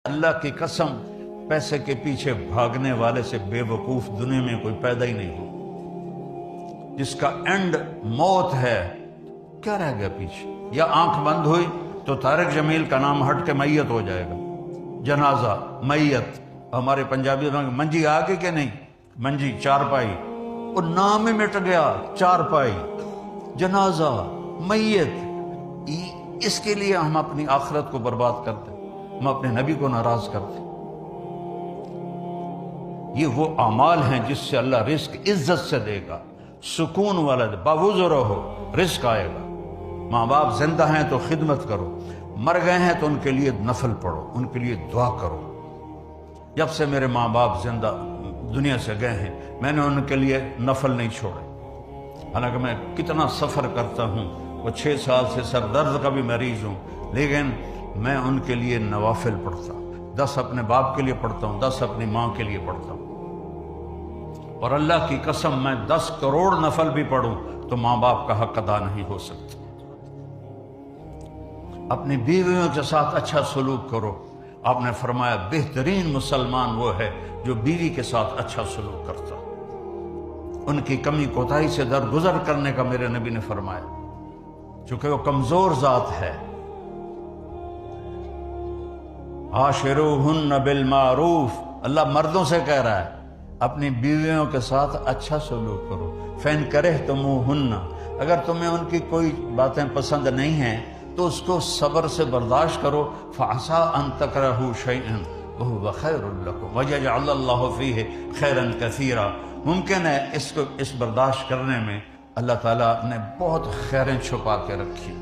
اللہ کی قسم پیسے کے پیچھے بھاگنے والے سے بے وقوف دنیا میں کوئی پیدا ہی نہیں ہو، جس کا اینڈ موت ہے، کیا رہ گیا پیچھے؟ یا آنکھ بند ہوئی تو طارق جمیل کا نام ہٹ کے میت ہو جائے گا، جنازہ میت۔ ہمارے پنجابی میں منجی آ گئی کہ نہیں؟ منجی چارپائی، وہ نام ہی مٹ گیا، چارپائی، جنازہ، میت۔ اس کے لیے ہم اپنی آخرت کو برباد کرتے، ہم اپنے نبی کو ناراض کرتے۔ یہ وہ اعمال ہیں جس سے اللہ رزق عزت سے دے گا، سکون والا دے، باوضو رہو، رزق آئے گا۔ ماں باپ زندہ ہیں تو خدمت کرو، مر گئے ہیں تو ان کے لیے نفل پڑھو، ان کے لیے دعا کرو۔ جب سے میرے ماں باپ زندہ دنیا سے گئے ہیں میں نے ان کے لیے نفل نہیں چھوڑے، حالانکہ میں کتنا سفر کرتا ہوں، وہ 6 سال سے سر درد کا بھی مریض ہوں، لیکن میں ان کے لیے نوافل پڑھتا ہوں، 10 اپنے باپ کے لیے پڑھتا ہوں، 10 اپنی ماں کے لیے پڑھتا ہوں۔ اور اللہ کی قسم میں 10 کروڑ نفل بھی پڑھوں تو ماں باپ کا حق ادا نہیں ہو سکتا۔ اپنی بیویوں کے ساتھ اچھا سلوک کرو۔ آپ نے فرمایا بہترین مسلمان وہ ہے جو بیوی کے ساتھ اچھا سلوک کرتا، ان کی کمی کوتاہی سے درگزر کرنے کا میرے نبی نے فرمایا، چونکہ وہ کمزور ذات ہے۔ عاشروہن بالمعروف، اللہ مردوں سے کہہ رہا ہے اپنی بیویوں کے ساتھ اچھا سلوک کرو۔ فَإِن كَرِهْتُمُوهُنَّ، اگر تمہیں ان کی کوئی باتیں پسند نہیں ہیں تو اس کو صبر سے برداشت کرو۔ فَعَسَىٰ أَن تَكْرَهُوا شَيْئًا وَهُوَ خَيْرٌ لَكُمْ وَيَجْعَلَ اللَّهُ فِيهِ خَيْرًا كَثِيرًا۔ ممکن ہے اس برداشت کرنے میں اللہ تعالیٰ نے بہت خیریں چھپا کے رکھی۔